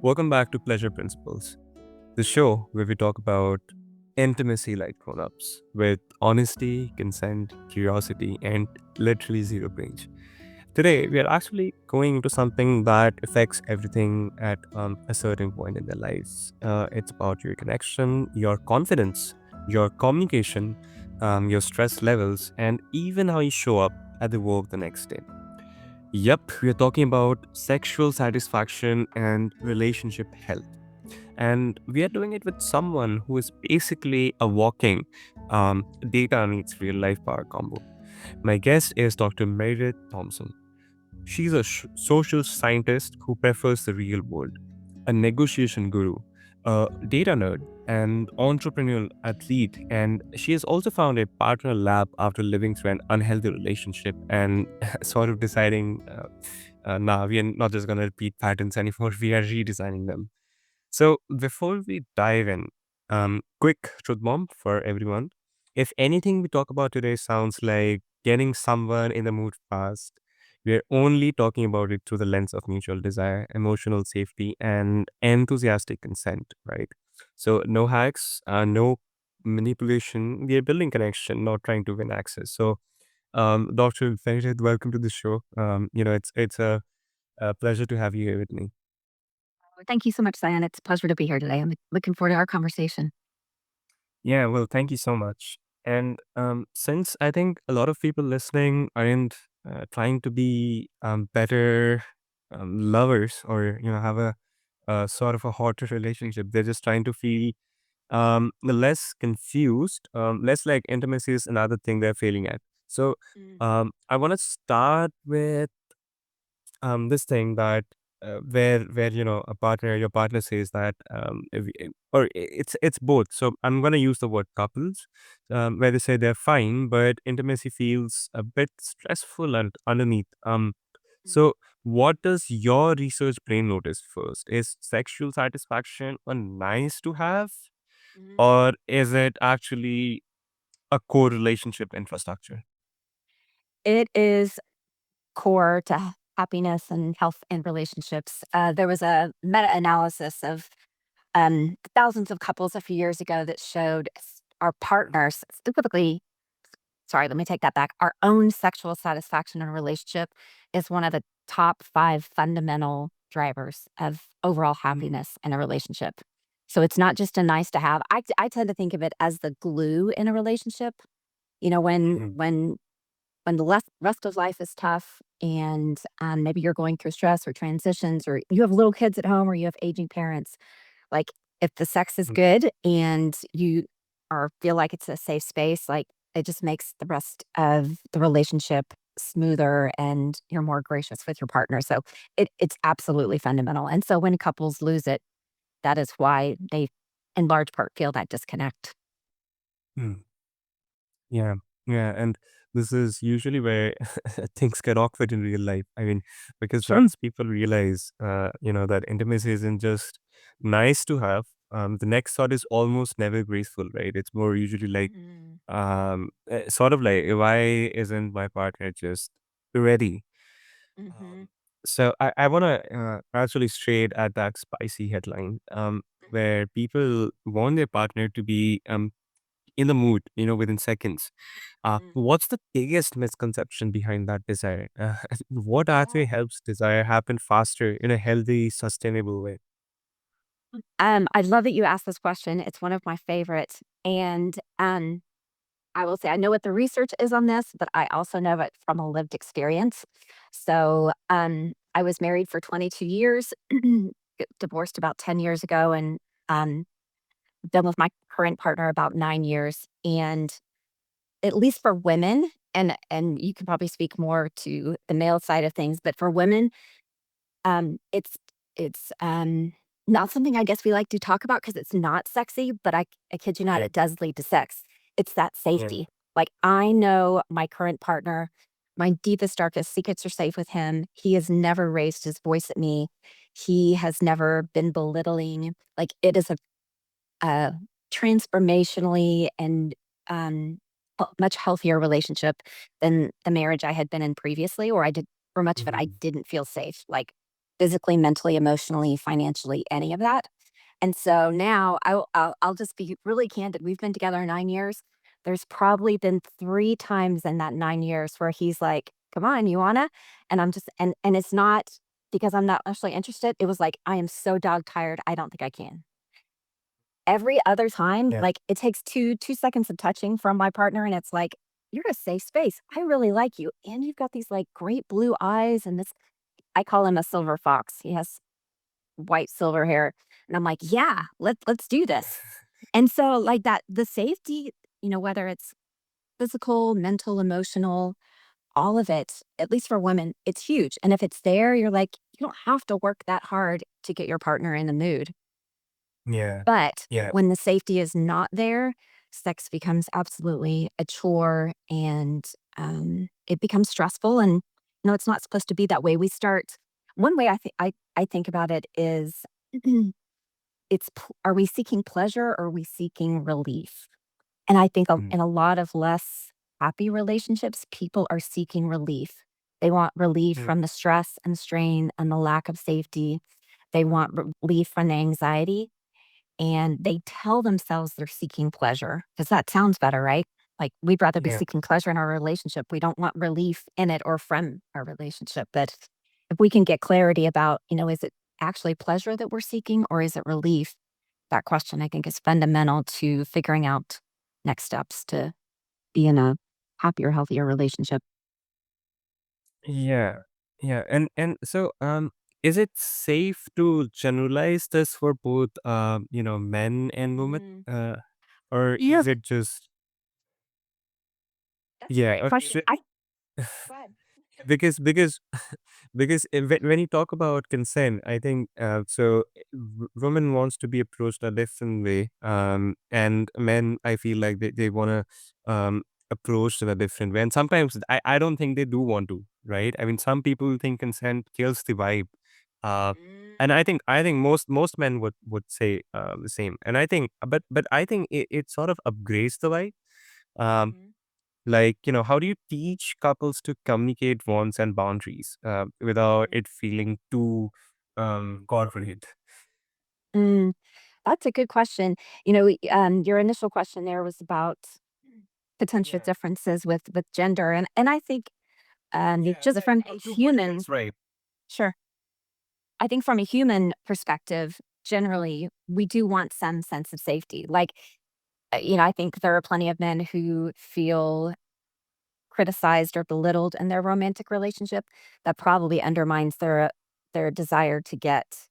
Welcome back to Pleasure Principles, the show where we talk about intimacy like grown ups with honesty, consent, curiosity, and literally zero cringe. Today, we are actually going into something that affects everything at a certain point in their lives. It's about your connection, your confidence, your communication, your stress levels, and even how you show up at the work the next day. Yep, we are talking about sexual satisfaction and relationship health. And we are doing it with someone who is basically a walking data meets real life power combo. My guest is Dr. Meredith Thompson. She's a social scientist who prefers the real world, a negotiation guru, a data nerd, and entrepreneurial athlete. And she has also founded PartnerLab after living through an unhealthy relationship and sort of deciding, nah, we are not just going to repeat patterns anymore, we are redesigning them. So before we dive in, quick truth bomb for everyone. If anything we talk about today sounds like getting someone in the mood fast, we're only talking about it through the lens of mutual desire, emotional safety, and enthusiastic consent, right? So no hacks, no manipulation. We are building connection, not trying to win access. So, Dr. Ferid, welcome to the show. It's a pleasure to have you here with me. Thank you so much, Sayan. It's a pleasure to be here today. I'm looking forward to our conversation. Yeah, well, thank you so much. And since I think a lot of people listening aren't trying to be better lovers or have a sort of a hotter relationship, they're just trying to feel less confused, less like intimacy is another thing they're failing at. So Mm. I want to start with this thing that where a partner your partner says that it's both, so I'm going to use the word couples, where they say they're fine but intimacy feels a bit stressful and underneath. Mhm. So what does your research brain notice first? Is sexual satisfaction a nice to have, Mhm. or is it actually a core relationship infrastructure? It is core to happiness and health and relationships. There was a meta analysis of thousands of couples a few years ago that showed our partners, specifically, sorry, let me take that back. Our own sexual satisfaction in a relationship is one of the top five fundamental drivers of overall happiness in a relationship. So it's not just a nice to have. I tend to think of it as the glue in a relationship. You know, Mhm. when the rest of life is tough and maybe you're going through stress or transitions or you have little kids at home or you have aging parents, like if the sex is Mhm. good and you or feel like it's a safe space, like it just makes the rest of the relationship smoother and you're more gracious with your partner. So it's absolutely fundamental. And so when couples lose it, that is why they in large part feel that disconnect. Mhm. Yeah, yeah, and this is usually where things get awkward in real life. I mean, because Sure. once people realize, that intimacy isn't just nice to have, the next thought is almost never graceful, right? It's more usually like, Mhm. sort of like, why isn't my partner just ready? Mhm. Um, so I want to actually straight at that spicy headline, Mhm. where people want their partner to be in the mood, within seconds. Mm. What's the biggest misconception behind that desire? What actually Oh. helps desire happen faster in a healthy, sustainable way? I love that you asked this question. It's one of my favorites. And I will say I know what the research is on this, but I also know it from a lived experience. So I was married for 22 years, divorced about 10 years ago, and um, been with my current partner about 9 years. And at least for women, and you can probably speak more to the male side of things, but for women, it's not something I guess we like to talk about because it's not sexy, but I kid you not, Yeah, it does lead to sex. It's that yeah. safety. Like, I know my current partner, my deepest, darkest secrets are safe with him. He has never raised his voice at me. He has never been belittling. Like, it is a transformationally and, much healthier relationship than the marriage I had been in previously, or I did for much of it, I Mhm. didn't feel safe. Like, physically, mentally, emotionally, financially, any of that. And so now I'll just be really candid. We've been together 9 years. There's probably been 3 times in that 9 years where he's like, "Come on, you wanna?" And I'm just and it's not because I'm not actually interested. It was like, "I am so dog tired. I don't think I can." Every other time, Yeah. like, it takes 2 seconds of touching from my partner, and it's like, "You're a safe space. I really like you, and you've got these, like, great blue eyes and this." I call him a silver fox. He has white silver hair, and I'm like, "Yeah, let's do this." And so, like, that the safety, whether it's physical, mental, emotional, all of it, at least for women, it's huge, and if it's there, you're like, you don't have to work that hard to get your partner in the mood. Yeah. But Yeah. when the safety is not there, sex becomes absolutely a chore and it becomes stressful. And it's not supposed to be that way. We start one way I think about it is are we seeking pleasure or are we seeking relief? And I think Mm. in a lot of less happy relationships, people are seeking relief. They want relief Mm. from the stress and strain and the lack of safety. They want relief from the anxiety and they tell themselves they're seeking pleasure because that sounds better, right? Like we'd rather be Yeah. seeking pleasure in our relationship. We don't want relief in it or from our relationship. But if we can get clarity about, is it actually pleasure that we're seeking or is it relief? That question I think is fundamental to figuring out next steps to be in a happier, healthier relationship. Yeah. Yeah. And so is it safe to generalize this for both men and women? Mm. Or Yeah, is it just that's a yeah, great okay. question. I Go ahead. Because because when you talk about consent, I think women wants to be approached a different way, and men I feel like they want to approach in a different way, and sometimes I don't think they do want to, right? I mean, some people think consent kills the vibe, uh, and I think most men would say the same, and I think but I think it sort of upgrades the vibe. Um, Mm-hmm. like, how do you teach couples to communicate wants and boundaries without it feeling too corporate? Mm, that's a good question. Your initial question there was about potential Yeah. differences with gender, and I think Yeah, just from a two point human, that's right. sure, I think from a human perspective, generally we do want some sense of safety. Like, I think there are plenty of men who feel criticized or belittled in their romantic relationship. That probably undermines their desire to get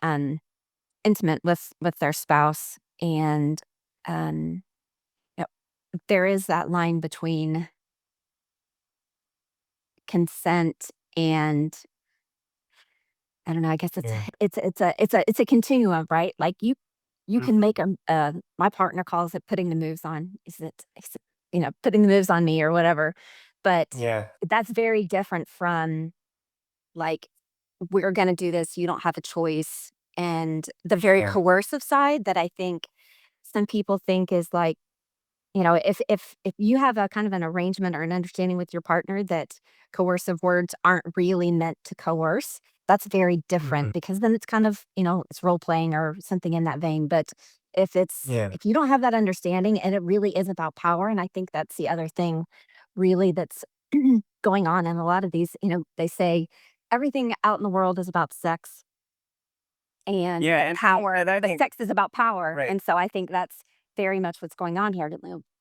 um, intimate with their spouse and. Um, Yep. There is that line between consent and I don't know, I guess Yeah. it's a continuum, right? Like you can Mhm. make my partner calls it putting the moves on. Is it, putting the moves on me or whatever. But Yeah. that's very different from like we're going to do this, you don't have a choice. And the very Yeah. coercive side that I think some people think is like if you have a kind of an arrangement or an understanding with your partner that coercive words aren't really meant to coerce, that's very Mhm. different because then it's kind of, it's role playing or something in that vein. But Yeah. if you don't have that understanding and it really is about power, and I think that's the other thing really that's going on in a lot of these, they say everything out in the world is about sex and Yeah, and power, I but think sex is about power, right. and so I think that's very much what's going on here.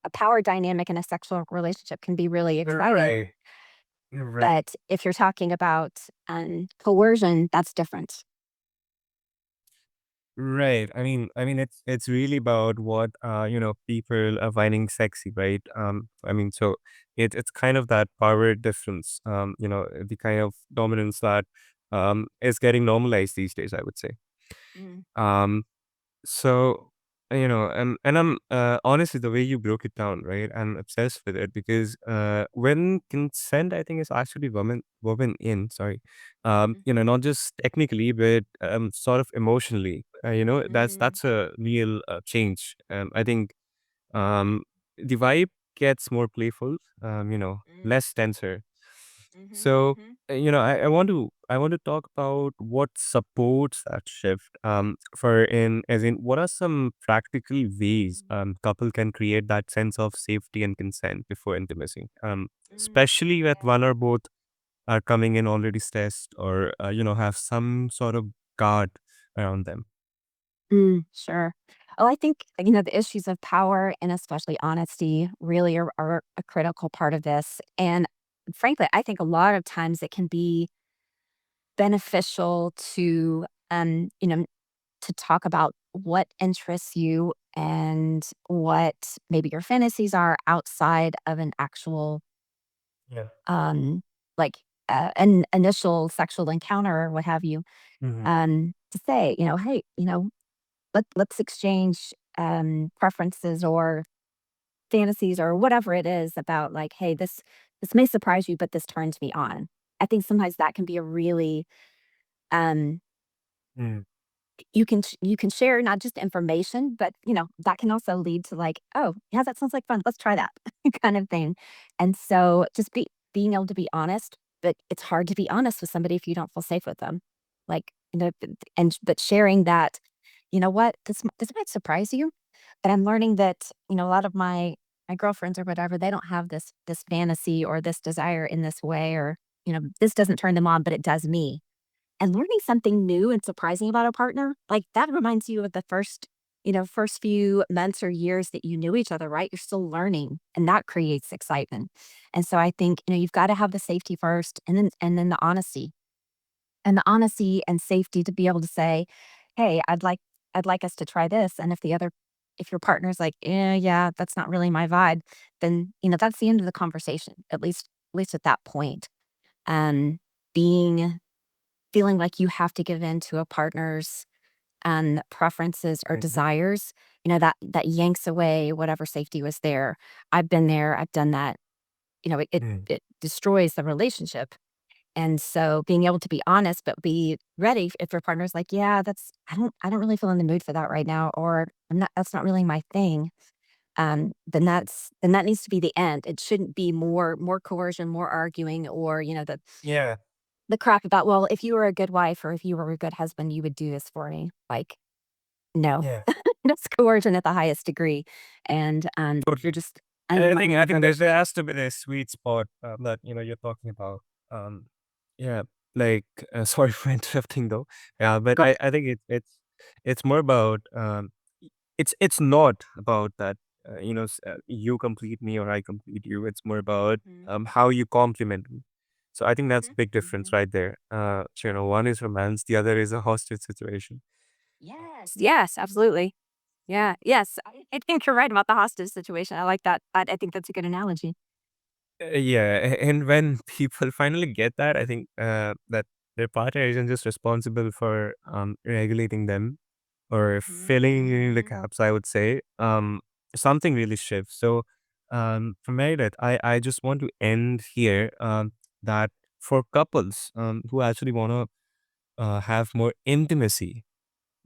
A power dynamic in a sexual relationship can be really exciting, Right. Right. but if you're talking about coercion, that's different. Right. I mean, it's really about what people are finding sexy, right? I mean, so it's kind of that power difference, the kind of dominance that is getting normalized these days, I would say. Mm, Um, so and I'm honestly the way you broke it down, right? I'm obsessed with it because when consent, I think is actually woven in. Sorry, mhm, not just technically, but sort of emotionally. That's mhm, that's a real change. I think the vibe gets more playful. mm, Less tenser. mhm, So mhm, I want to I want to talk about what supports that shift. For in as in, what are some practical ways couple can create that sense of safety and consent before intimacy? Especially with one or both are coming in already stressed or have some sort of guard around them. Sure. Well, I think, the issues of power and especially honesty really are a critical part of this. And frankly, I think a lot of times it can be beneficial to talk about what interests you and what maybe your fantasies are outside of an actual, Yeah. um, like, an initial sexual encounter or what have you. Hmm. To say, hey, let's exchange preferences or fantasies or whatever it is about like, hey, this may surprise you, but this turns me on. I think sometimes that can be a really um Mm. you can share not just information, but that can also lead to like, oh yeah, that sounds like fun, let's try that kind of thing. And so just being able to be honest, but it's hard to be honest with somebody if you don't feel safe with them, like, but sharing that, what, this might surprise you, but I'm learning that, a lot of my girlfriends or whatever, they don't have this fantasy or this desire in this way, or, this doesn't turn them on, but it does me. And learning something new and surprising about a partner, like that reminds you of the first few months or years that you knew each other, right? You're still learning and that creates excitement. And so I think, you've got to have the safety first and then the honesty. And the honesty and safety to be able to say, "Hey, I'd like us to try this." And if your partner's like, yeah, that's not really my vibe," then, that's the end of the conversation, at least at that point. Um, being feeling like you have to give in to a partner's preferences or Mhm. desires, that yanks away whatever safety was there. I've been there, I've done that. Mm. It destroys the relationship. And so being able to be honest, but be ready if your partner's like, "Yeah, I don't really feel in the mood for that right now," or that's not really my thing." Then that needs to be the end. It shouldn't be more coercion, more arguing, or, Yeah. the crap about, "Well, if you were a good wife or if you were a good husband, you would do this for me." Like, no. Yeah. That's coercion at the highest degree. And, you're Totally. just And I unlearning. think there has to be this sweet spot that you're talking about. Um, yeah, like sorry for interrupting though. Yeah, but Go I think it's more about it's not about that you complete me or I complete you. It's more about Mhm, how you complement me. So I think that's a mhm, big difference mhm. right there. So, one is romance, the other is a hostage situation. Yes, yes, absolutely. Yeah, yes, I think you're right about the hostage situation. I like that. I think that's a good analogy. Yeah, and when people finally get that, I think that their partner isn't just responsible for regulating them or Mhm, filling in the mhm. gaps, I would say. Something really shifts. So, for Meredith, I just want to end here that for couples who actually want to have more intimacy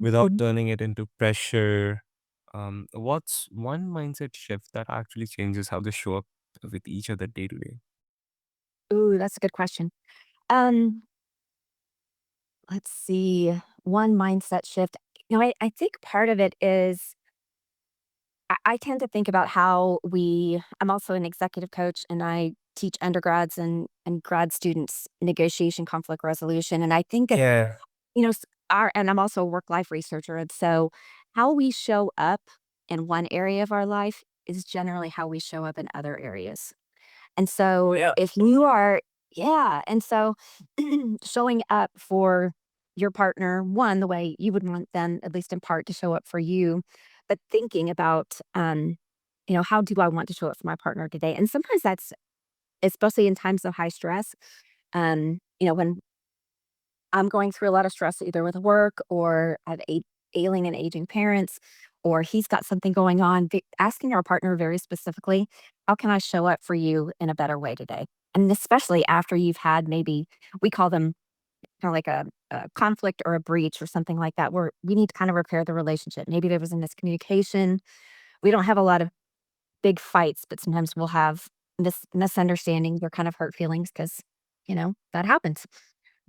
without turning it into pressure, what's one mindset shift that actually changes how they show up with each other day to day? Ooh, that's a good question. Um, let's see. One mindset shift. I think part of it is I tend to think about how I'm also an executive coach and I teach undergrads and grad students negotiation conflict resolution. And I think that, Yeah. and I'm also a work life researcher. And so how we show up in one area of our life is generally how we show up in other areas. And so Yeah. if you are, yeah. And so showing up for your partner, one, the way you would want them, at least in part, to show up for you, but thinking about, how do I want to show up for my partner today? And sometimes that's, especially in times of high stress, when I'm going through a lot of stress either with work or I have ailing and aging parents, or he's got something going on. Asking our partner very specifically, how can I show up for you in a better way today? And especially after you've had maybe, we call them kind of like a conflict or a breach or something like that, where we need to kind of repair the relationship. Maybe there was a miscommunication. We don't have a lot of big fights, but sometimes we'll have misunderstandings or kind of hurt feelings because, that happens.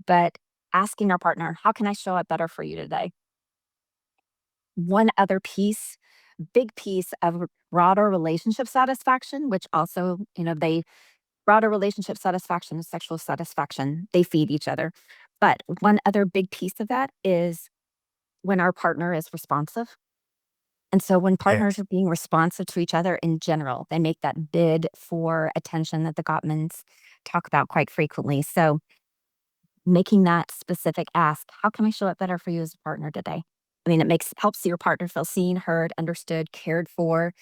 But asking our partner, how can I show up better for you today? One other piece, big piece of broader relationship satisfaction, which also, they broader relationship satisfaction and sexual satisfaction, they feed each other. But one other big piece of that is when our partner is responsive. And so when Yeah. partners are being responsive to each other in general, they make that bid for attention that the Gottmans talk about quite frequently. So making that specific ask, how can I show up better for you as a partner today? I mean, it helps your partner feel seen, heard, understood, cared for.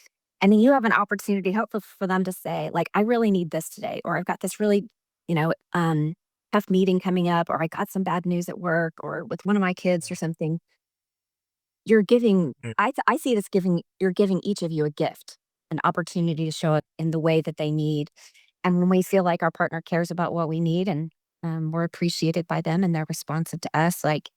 And then you have an opportunity, hopefully, for them to say, like, I really need this today, or I've got this really, you know, um, tough meeting coming up, or I got some bad news at work or with one of my kids or something. You're giving, Mm. I see it as you're giving each of you a gift, an opportunity to show up in the way that they need. And when we feel like our partner cares about what we need and we're appreciated by them and they're responsive to us, like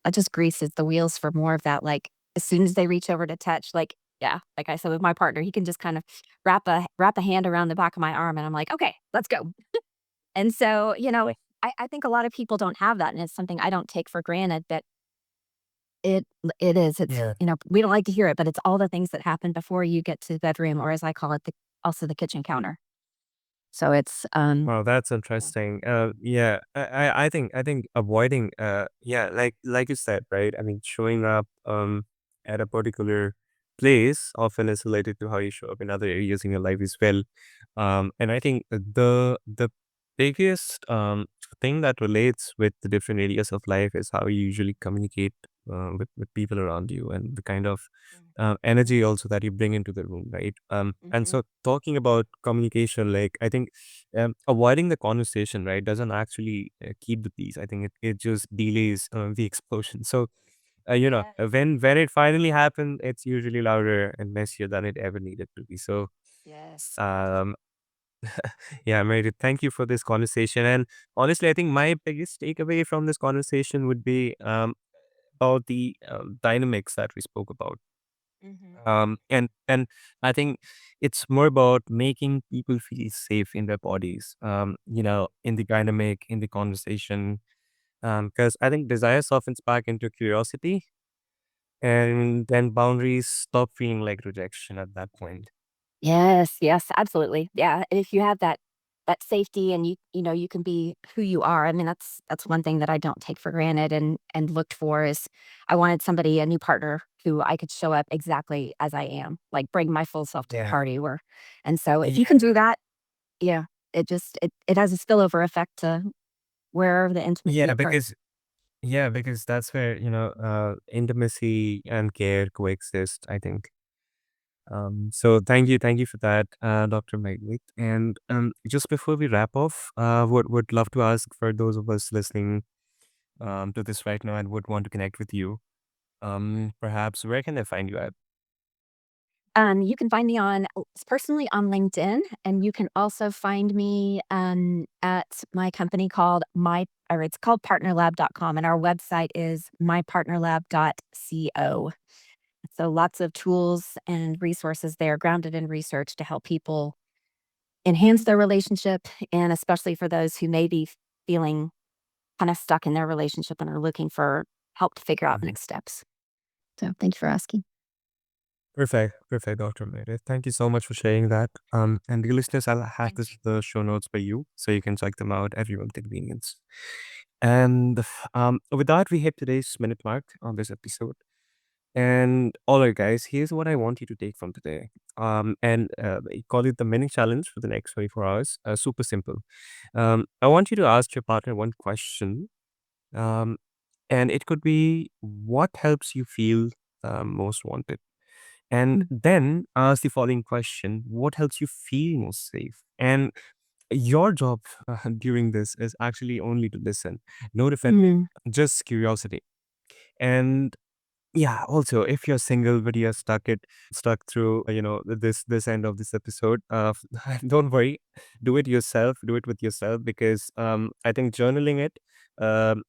that just greases the wheels for more of that. Like as soon as they reach over to touch, like, yeah, like I said with my partner, he can just kind of wrap a hand around the back of my arm and I'm like, okay, let's go. And so, I think a lot of people don't have that. And it's something I don't take for granted, but it is. It's, Yeah. we don't like to hear it, but it's all the things that happen before you get to the bedroom, or as I call it, also the kitchen counter. So it's Wow, that's Yeah. interesting. Yeah, I think avoiding, yeah, like you said, right? I mean, showing up at a particular place often is related to how you show up in other areas in your life as well. And I think the biggest thing that relates with the different areas of life is how you usually communicate with people around you and the kind of energy also that you bring into the room, right? And Mhm. so talking about communication, like I think avoiding the conversation, right, doesn't actually keep the peace. I think it just delays the explosion. So, Yes. when it finally happens, it's usually louder and messier than it ever needed to be. So, Yes. um, yeah, Meredith, thank you for this conversation. And honestly, I think my biggest takeaway from this conversation would be about the dynamics that we spoke about. Mhm. And I think it's more about making people feel safe in their bodies, in the dynamic, in the conversation, because I think desire softens back into curiosity, and then boundaries stop feeling like rejection at that point. Yes, yes, absolutely. Yeah, and if you have that safety and you can be who you are. I mean, that's one thing that I don't take for granted and looked for is I wanted somebody, a new partner who I could show up exactly as I am, like bring my full self to the Yeah. party where and so if you can Yeah. do that, yeah, it has a spillover effect to where the intimacy Yeah, occurs. because that's where, intimacy and care coexist, I think. So thank you for that, Dr. Magnit. And just before we wrap off, would love to ask for those of us listening to this right now and would want to connect with you. Perhaps where can they find you at? You can find me personally on LinkedIn, and you can also find me at my company it's called PartnerLab.com, and our website is mypartnerlab.co. So lots of tools and resources there grounded in research to help people enhance their relationship, and especially for those who may be feeling kind of stuck in their relationship and are looking for help to figure out Mhm. next steps. So thank you for asking. Perfect, Dr. Meredith. Thank you so much for sharing that. And the listeners, I'll have Thank this you. the show notes by you, so you can check them out at your own convenience. And with that, we hit today's minute mark on this episode. And all right, guys, here's what I want you to take from today. And I call it the mini challenge for the next 24 hours. Super simple. I want you to ask your partner one question. Um, and it could be what helps you feel most wanted. And then ask the following question: what helps you feel most safe? And your job during this is actually only to listen, no defense, Mm. just curiosity. And yeah, also, if you're single but you're stuck through, this end of this episode, don't worry, do it yourself, do it with yourself, because I think journaling it,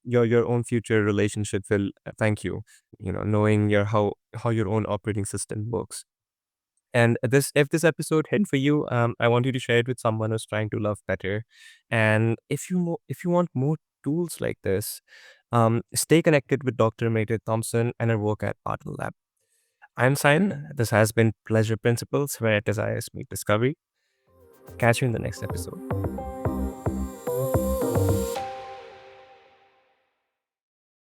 your own future relationship will thank you, knowing how your own operating system works. And if this episode hit for you, I want you to share it with someone who's trying to love better. And if you want more tools like this, Stay connected with Dr. Meredith Thompson and her work at PartnerLab. I'm Sayan. This has been Pleasure Principles, where desires meet discovery. Catch you in the next episode.